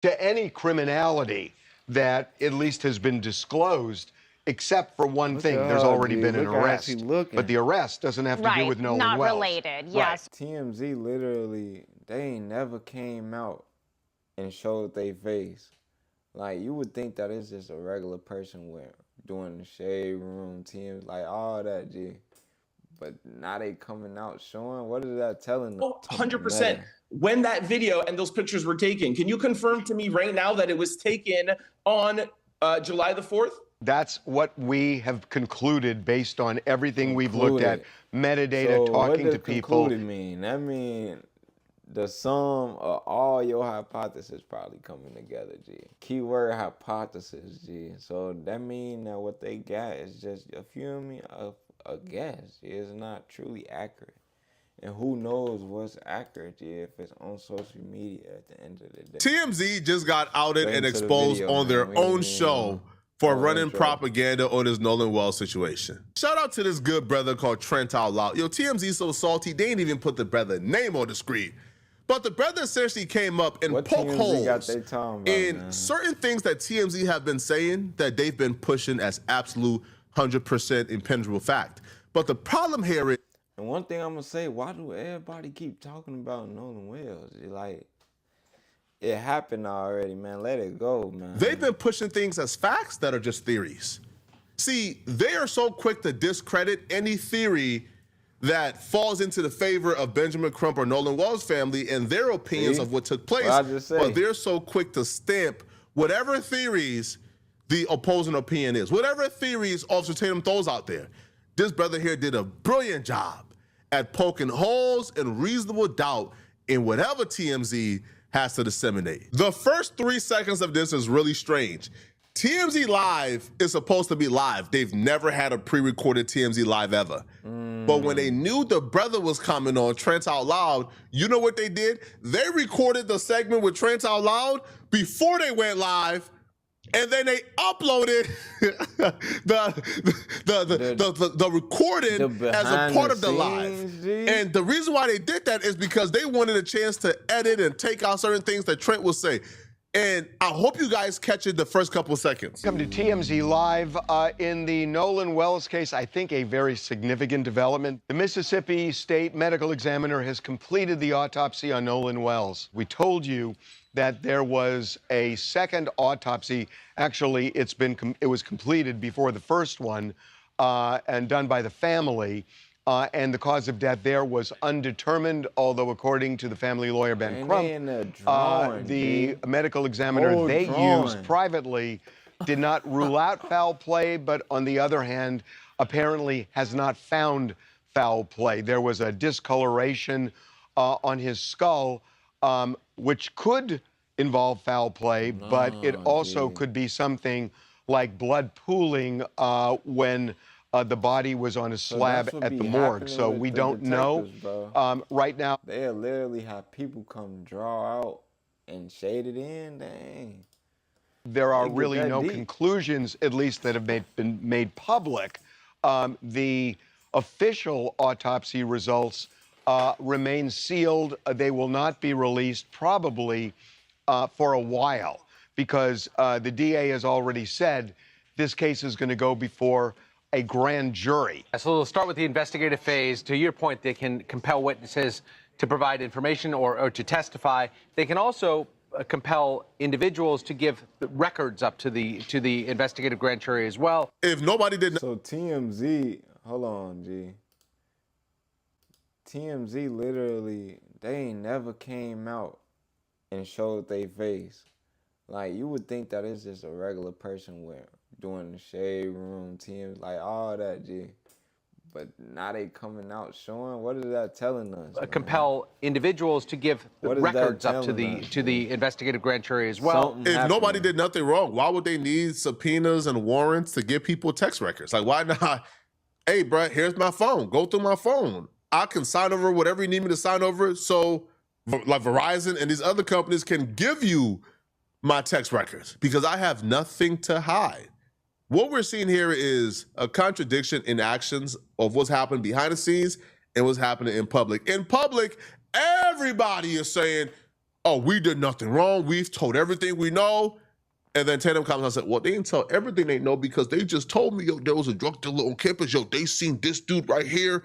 to any criminality that at least has been disclosed, except for one thing. There's already been an arrest. But the arrest doesn't have to do with Nolan Wells. Not related, yes. Right. TMZ literally, they ain't never came out and showed their face. Like, you would think that it's just a regular person doing the shade room, TMZ, like all that, G. But now they coming out showing, what is that telling them? 100%. When that video and those pictures were taken, can you confirm to me right now that it was taken on July the 4th? That's what we have concluded based on everything we've looked at, metadata, so talking what to does people. Concluded mean? That means the sum of all your hypotheses probably coming together, G. Keyword hypothesis, G. So that means that what they got is just, you feel me, a guess. It's not truly accurate. And who knows what's accurate, G, if it's on social media at the end of the day. TMZ just got outed and exposed on their own show for running propaganda on this Nolan Wells situation. Shout out to this good brother called Trent Out Loud. Yo, TMZ so salty, they ain't even put the brother name on the screen. But the brother essentially came up and poked holes in certain things that TMZ have been saying that they've been pushing as absolute 100% impenetrable fact. But the problem here is, and one thing I'm gonna say, why do everybody keep talking about Nolan Wells? Like, it happened already, man. Let it go, man. They've been pushing things as facts that are just theories. See, they are so quick to discredit any theory that falls into the favor of Benjamin Crump or Nolan Wells' family and their opinions of what took place. But they're so quick to stamp whatever theories the opposing opinion is, whatever theories Officer Tatum throws out there. This brother here did a brilliant job at poking holes and reasonable doubt in whatever TMZ has to disseminate. The first 3 seconds of this is really strange. TMZ Live is supposed to be live. They've never had a pre-recorded TMZ Live ever. But when they knew the brother was coming on, Trent Out Loud, you know what they did? They recorded the segment with Trent Out Loud before they went live, and then they uploaded the recording as a part of the live. And the reason why they did that is because they wanted a chance to edit and take out certain things that Trent would say. And I hope you guys catch it the first couple of seconds. Come to TMZ Live. In the Nolan Wells case, I think a very significant development. The Mississippi State Medical Examiner has completed the autopsy on Nolan Wells. We told you that there was a second autopsy. Actually, it was completed before the first one and done by the family. And the cause of death there was undetermined, although according to the family lawyer, Ben Crump, the medical examiner they used privately did not rule out foul play, but on the other hand, apparently has not found foul play. There was a discoloration on his skull, which could involve foul play, but it also could be something like blood pooling when the body was on a slab at the morgue. So we don't know right now. They'll literally have people come draw out and shade it in. Dang. There are really no conclusions, at least that have been made public. The official autopsy results remain sealed. They will not be released probably for a while because the DA has already said this case is going to go before a grand jury. So we'll start with the investigative phase. To your point, they can compel witnesses to provide information or to testify. They can also compel individuals to give records up to the investigative grand jury as well. If nobody did... So TMZ, hold on, G. TMZ literally, they ain't never came out and showed their face. Like, you would think that it's just a regular person doing the shade room, TMZ, like all that, G. But now they coming out showing, what is that telling us? Compel individuals to give records up to the investigative grand jury as well. If nobody did nothing wrong, why would they need subpoenas and warrants to give people text records? Like, why not? Hey, bro, here's my phone. Go through my phone. I can sign over whatever you need me to sign over. So, like Verizon and these other companies can give you my text records because I have nothing to hide. What we're seeing here is a contradiction in actions of what's happening behind the scenes and what's happening in public. In public, everybody is saying, oh, we did nothing wrong. We've told everything we know. And then Tatum comes and said, well, they didn't tell everything they know because they just told me, yo, there was a drug dealer on campus. Yo, they seen this dude right here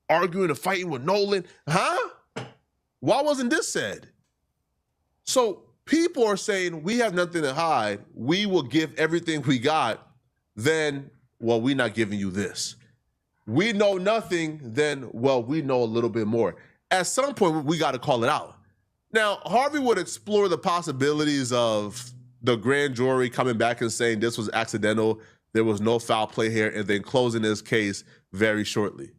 arguing and fighting with Nolan. Huh? Why wasn't this said? So people are saying we have nothing to hide. We will give everything we got. Then, well, we're not giving you this. We know nothing. Then, well, we know a little bit more. At some point, we got to call it out. Now, Harvey would explore the possibilities of the grand jury coming back and saying this was accidental, there was no foul play here, and then closing this case very shortly.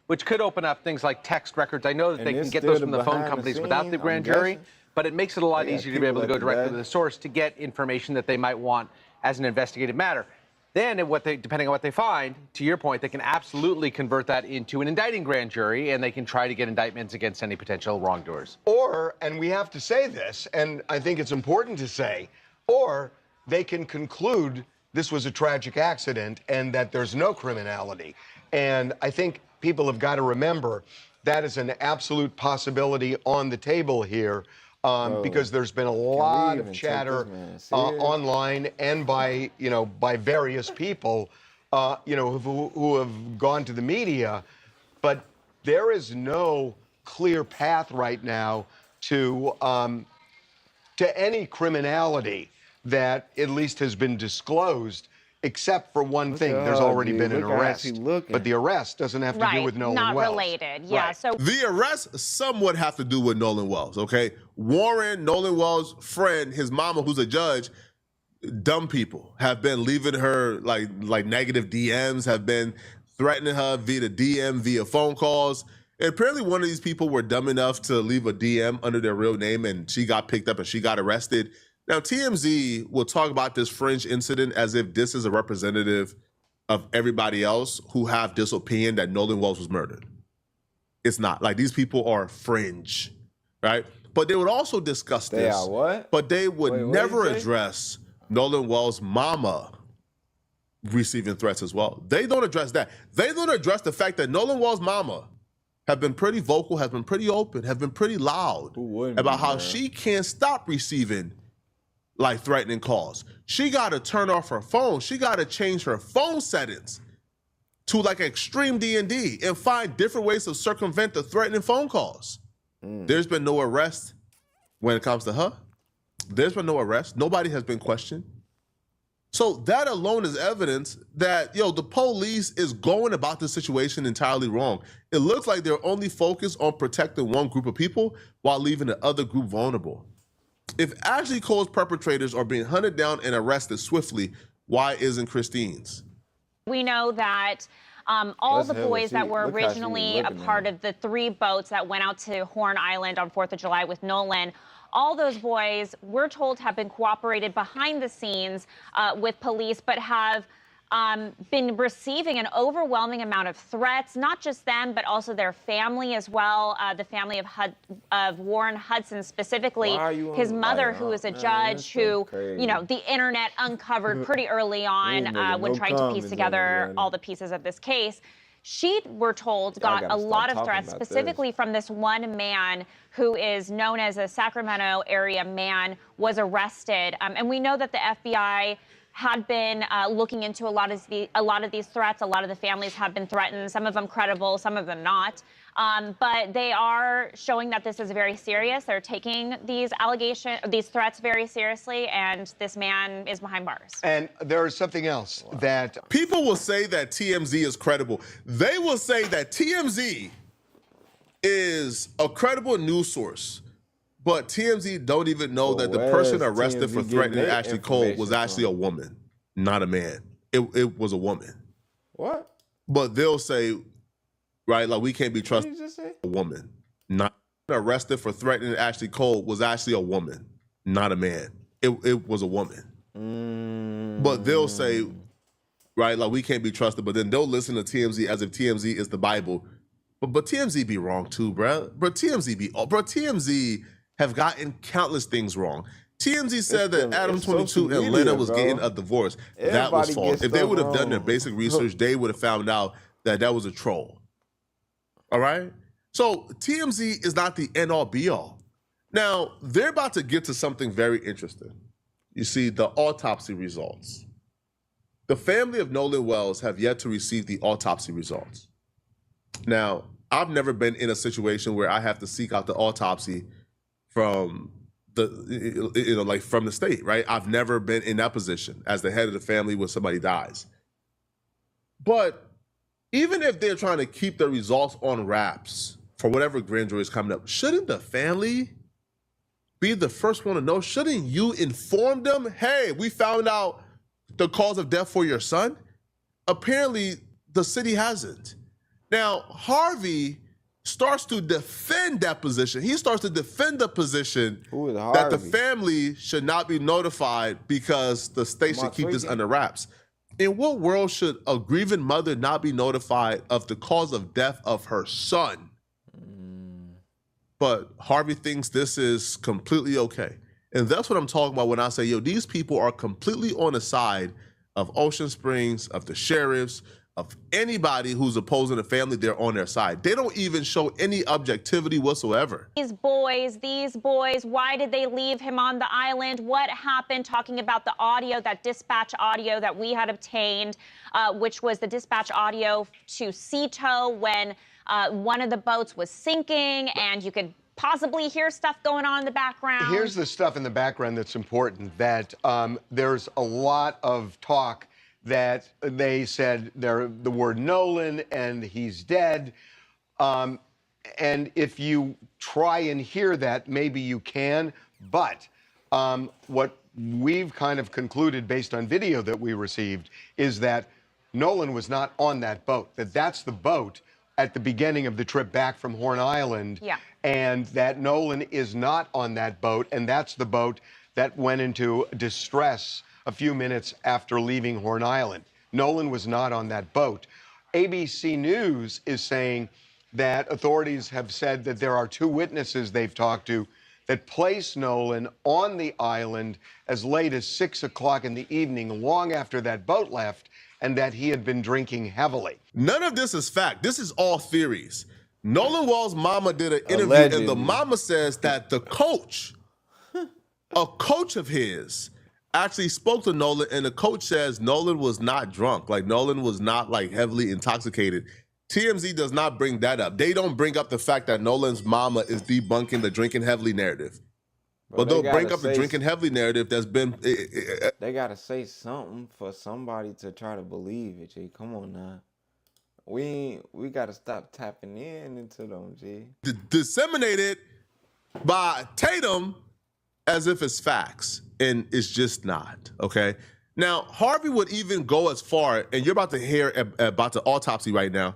Which could open up things like text records. I know that they can get those from the phone companies without the grand jury, but it makes it a lot easier to be able to go directly to the source to get information that they might want as an investigative matter. Then, depending on what they find, to your point, they can absolutely convert that into an indicting grand jury, and they can try to get indictments against any potential wrongdoers. Or, and we have to say this, and I think it's important to say, or they can conclude this was a tragic accident and that there's no criminality. And I think people have got to remember that is an absolute possibility on the table here. Because there's been a lot of chatter online and by various people, who have gone to the media, but there is no clear path right now to any criminality that at least has been disclosed. Except for one thing, there's already been an arrest, but the arrest doesn't have to do with Nolan Wells. Not related, yeah. Right. So the arrests somewhat have to do with Nolan Wells, okay? Warren, Nolan Wells' friend, his mama, who's a judge, dumb people have been leaving her like negative DMs, have been threatening her via the DM, via phone calls. And apparently one of these people were dumb enough to leave a DM under their real name, and she got picked up and she got arrested. Now, TMZ will talk about this fringe incident as if this is a representative of everybody else who have this opinion that Nolan Wells was murdered. It's not. Like, these people are fringe, right? But they would also discuss this. They are what? But they would never address Nolan Wells' mama receiving threats as well. They don't address that. They don't address the fact that Nolan Wells' mama have been pretty vocal, have been pretty open, have been pretty loud about how she can't stop receiving threatening calls. She got to turn off her phone. She got to change her phone settings to extreme D&D and find different ways to circumvent the threatening phone calls. There's been no arrest when it comes to her. There's been no arrest. Nobody has been questioned. So that alone is evidence that, the police is going about this situation entirely wrong. It looks like they're only focused on protecting one group of people while leaving the other group vulnerable. If Ashley Cole's perpetrators are being hunted down and arrested swiftly, why isn't Christine's? We know that all the boys that were originally a part of the 3 boats that went out to Horn Island on 4th of July with Nolan, all those boys, we're told, have been cooperated behind the scenes with police, but have been receiving an overwhelming amount of threats, not just them, but also their family as well, the family of Warren Hudson specifically, his mother, who is a judge, who, the internet uncovered pretty early on when trying to piece together all the pieces of this case. She, we're told, got a lot of threats, specifically from this one man who is known as a Sacramento area man, was arrested. And we know that the FBI had been looking into a lot of these threats. A lot of the families have been threatened, some of them credible, some of them not. But they are showing that this is very serious. They're taking these threats very seriously, and this man is behind bars. And there is something else that people will say that TMZ is credible. They will say that TMZ is a credible news source. But TMZ don't even know that the person arrested for threatening Ashley Cole was actually a woman, not a man. It was a woman. What? But they'll say, we can't be trusted. A woman, not arrested for threatening Ashley Cole was actually a woman, not a man. It was a woman. But they'll say, we can't be trusted. But then they'll listen to TMZ as if TMZ is the Bible. But TMZ be wrong too, bro. TMZ have gotten countless things wrong. TMZ said that Adam 22 and Lena was getting a divorce. That was false. If they would have done their basic research, they would have found out that that was a troll. All right? So TMZ is not the end-all be-all. Now, they're about to get to something very interesting. You see, the autopsy results. The family of Nolan Wells have yet to receive the autopsy results. Now, I've never been in a situation where I have to seek out the autopsy from from the state, right? I've never been in that position as the head of the family when somebody dies. But even if they're trying to keep the results on wraps for whatever grand jury is coming up, shouldn't the family be the first one to know? Shouldn't you inform them, hey, we found out the cause of death for your son? Apparently, the city hasn't. Now, Harvey starts to defend that position. He starts to defend the position that the family should not be notified because the state should keep this under wraps. In what world should a grieving mother not be notified of the cause of death of her son? But Harvey thinks this is completely okay. And that's what I'm talking about when I say, yo, these people are completely on the side of Ocean Springs, of the sheriffs, of anybody who's opposing the family. They're on their side. They don't even show any objectivity whatsoever. These boys, why did they leave him on the island? What happened? Talking about the audio, that dispatch audio that we had obtained, which was the dispatch audio to Ceto when one of the boats was sinking, and you could possibly hear stuff going on in the background. Here's the stuff in the background that's important, that there's a lot of talk that they said the word Nolan and he's dead. And if you try and hear that, maybe you can. But what we've kind of concluded based on video that we received is that Nolan was not on that boat, that's the boat at the beginning of the trip back from Horn Island. Yeah. And that Nolan is not on that boat, and that's the boat that went into distress a few minutes after leaving Horn Island. Nolan was not on that boat. ABC News is saying that authorities have said that there are 2 witnesses they've talked to that place Nolan on the island as late as 6 o'clock in the evening, long after that boat left, and that he had been drinking heavily. None of this is fact. This is all theories. Nolan Wells' mama did an interview, Allegedly. and the mama says that the coach, a coach of his, actually spoke to Nolan, and the coach says Nolan was not drunk. Like, Nolan was not, like, heavily intoxicated. TMZ does not bring that up. They don't bring up the fact that Nolan's mama is debunking the drinking heavily narrative. But they'll bring up the drinking heavily narrative that's been... They got to say something for somebody to try to believe it, G. Come on now. We got to stop tapping into them, G. Disseminated by Tatum as if it's facts, and it's just not, okay? Now, Harvey would even go as far, and you're about to hear about the autopsy right now,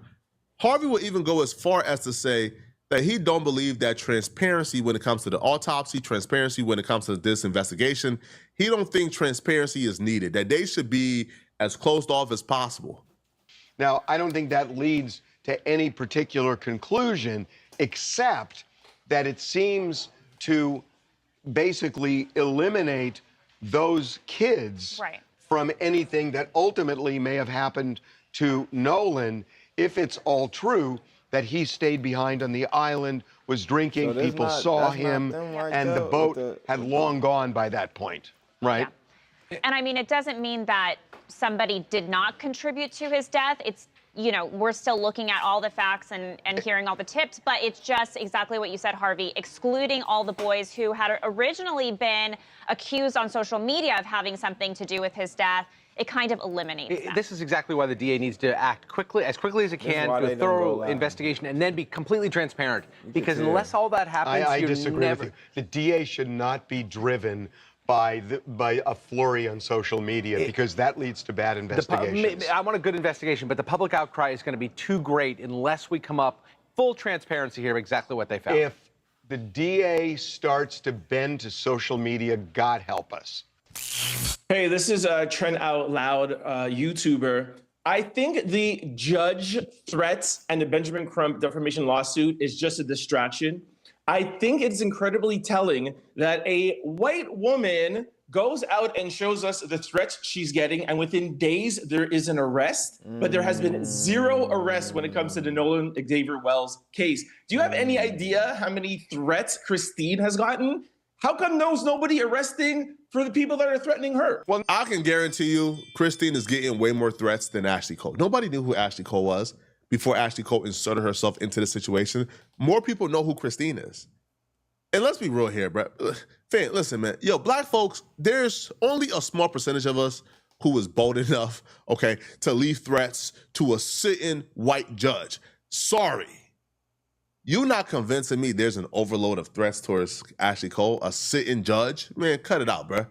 Harvey would even go as far as to say that he don't believe that transparency when it comes to the autopsy, transparency when it comes to this investigation, he don't think transparency is needed, that they should be as closed off as possible. Now, I don't think that leads to any particular conclusion, except that it seems to basically eliminate those kids from anything that ultimately may have happened to Nolan, if it's all true that he stayed behind on the island, was drinking, people saw him, and the boat had long gone by that point, right? Yeah. And I mean, it doesn't mean that somebody did not contribute to his death. It's, you know, we're still looking at all the facts and hearing all the tips, but it's just exactly what you said, Harvey, excluding all the boys who had originally been accused on social media of having something to do with his death. It kind of eliminates that. This is exactly why the DA needs to act as quickly as it can, do a thorough investigation, and then be completely transparent. Because unless all that happens, I disagree with you. The DA should not be driven by a flurry on social media, because that leads to bad investigations. I want a good investigation, but the public outcry is going to be too great unless we come up full transparency here of exactly what they found. If the DA starts to bend to social media, God help us. Hey, this is Trent Out Loud, YouTuber. I think the judge threats and the Benjamin Crump defamation lawsuit is just a distraction. I think it's incredibly telling that a white woman goes out and shows us the threats she's getting, and within days there is an arrest, but there has been zero arrests when it comes to the Nolan Xavier Wells case. Do you have any idea how many threats Christine has gotten? How come there's nobody arresting for the people that are threatening her? Well, I can guarantee you Christine is getting way more threats than Ashley Cole. Nobody knew who Ashley Cole was before Ashley Cole inserted herself into the situation. More people know who Christine is. And let's be real here, bro. Fan, listen, man. Yo, black folks, there's only a small percentage of us who is bold enough, okay, to leave threats to a sitting white judge. Sorry. You not convincing me there's an overload of threats towards Ashley Cole, a sitting judge? Man, cut it out, bro.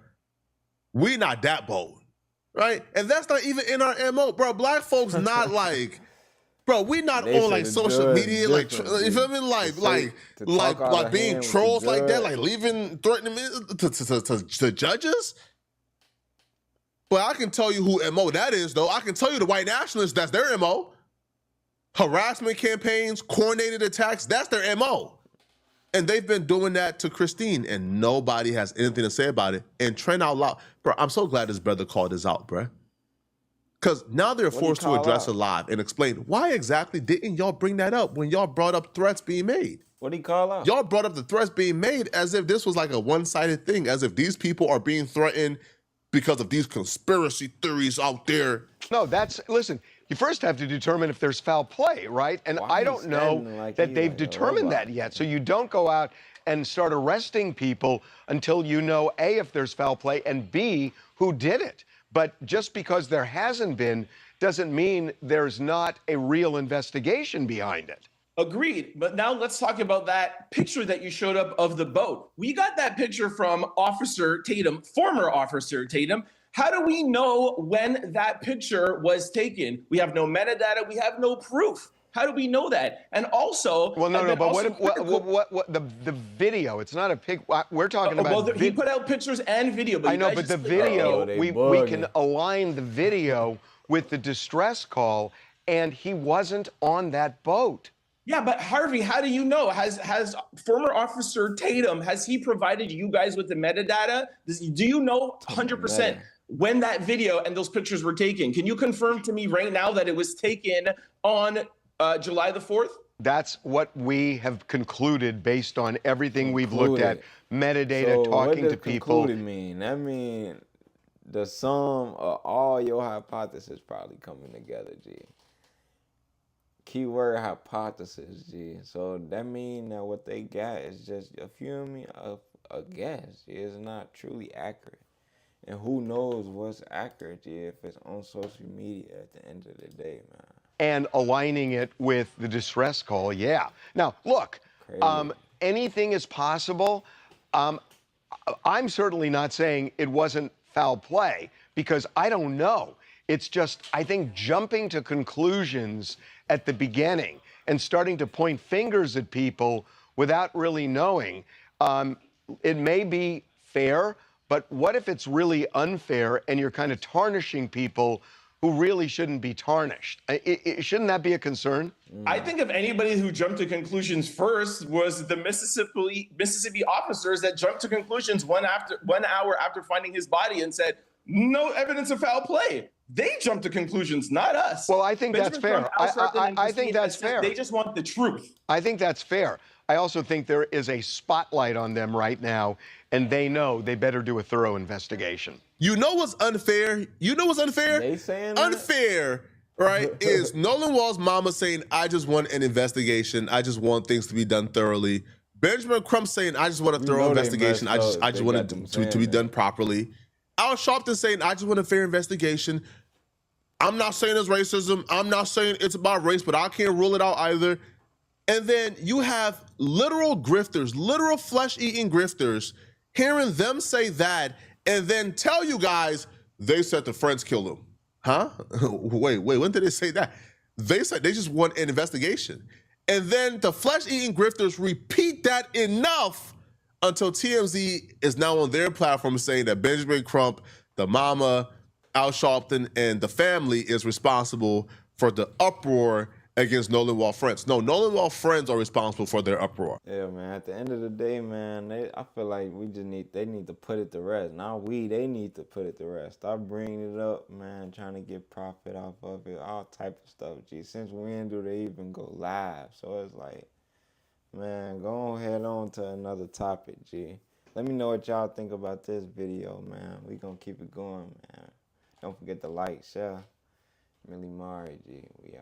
We not that bold, right? And that's not even in our MO, bro. Black folks not like... Bro, we not on like social media, like you feel me, like being trolls like that, like leaving threatening to judges. But I can tell you who MO that is, though. I can tell you the white nationalists, that's their MO. Harassment campaigns, coordinated attacks, that's their MO. And they've been doing that to Christine, and nobody has anything to say about it. And Trent Out Loud, bro, I'm so glad his brother called this out, bro. Because now they're forced to address it live and explain why exactly didn't y'all bring that up when y'all brought up threats being made? What did he call out? Y'all brought up the threats being made as if this was like a one-sided thing, as if these people are being threatened because of these conspiracy theories out there. No, listen, you first have to determine if there's foul play, right? And I don't know that they've determined that yet. So you don't go out and start arresting people until you know, A, if there's foul play, and B, who did it. But just because there hasn't been doesn't mean there's not a real investigation behind it. Agreed. But now let's talk about that picture that you showed up of the boat. We got that picture from Officer Tatum, former Officer Tatum. How do we know when that picture was taken? We have no metadata. We have no proof. How do we know that? And also, well, no, but what the video? It's not a pic. We're talking about. Well, he put out pictures and video. But I know, but the video, we can align the video with the distress call, and he wasn't on that boat. Yeah, but Harvey, how do you know? Has former Officer Tatum, has he provided you guys with the metadata? Do you know 100% when that video and those pictures were taken? Can you confirm to me right now that it was taken on July the 4th? That's what we have concluded based on everything we've looked at, metadata, talking to people. What does concluded mean? That means the sum of all your hypotheses probably coming together, G. Keyword hypothesis, G. So that means that what they got is just, you feel me, a guess. It's not truly accurate. And who knows what's accurate, G, if it's on social media at the end of the day, man. And aligning it with the distress call, yeah. Now, look, anything is possible. I'm certainly not saying it wasn't foul play because I don't know. It's just, I think, jumping to conclusions at the beginning and starting to point fingers at people without really knowing. It may be fair, but what if it's really unfair and you're kind of tarnishing people who really shouldn't be tarnished? Shouldn't that be a concern? I think if anybody who jumped to conclusions first was the Mississippi officers that jumped to conclusions 1 hour after finding his body and said, no evidence of foul play. They jumped to conclusions, not us. Well, I think that's fair. I think that's fair. They just want the truth. I think that's fair. I also think there is a spotlight on them right now, and they know they better do a thorough investigation. You know what's unfair? You know what's unfair? They saying unfair, right, is Nolan Wall's mama saying, I just want an investigation. I just want things to be done thoroughly. Benjamin Crump saying, I just want a thorough investigation. I just want it to be done properly. Al Sharpton saying, I just want a fair investigation. I'm not saying it's racism. I'm not saying it's about race, but I can't rule it out either. And then you have literal grifters, literal flesh-eating grifters, hearing them say that and then tell you guys, they said the friends killed him. Huh? Wait, when did they say that? They said they just want an investigation. And then the flesh-eating grifters repeat that enough until TMZ is now on their platform saying that Benjamin Crump, the mama, Al Sharpton, and the family is responsible for the uproar against Nolan Wall friends. No, Nolan Wall friends are responsible for their uproar. Yeah, man. At the end of the day, man, I feel like they need to put it to rest. Not they need to put it to rest. Stop bringing it up, man, trying to get profit off of it, all type of stuff, G. Since when do they even go live? So it's like, man, go ahead on to another topic, G. Let me know what y'all think about this video, man. We gonna keep it going, man. Don't forget to like, share. Milli, G. We out.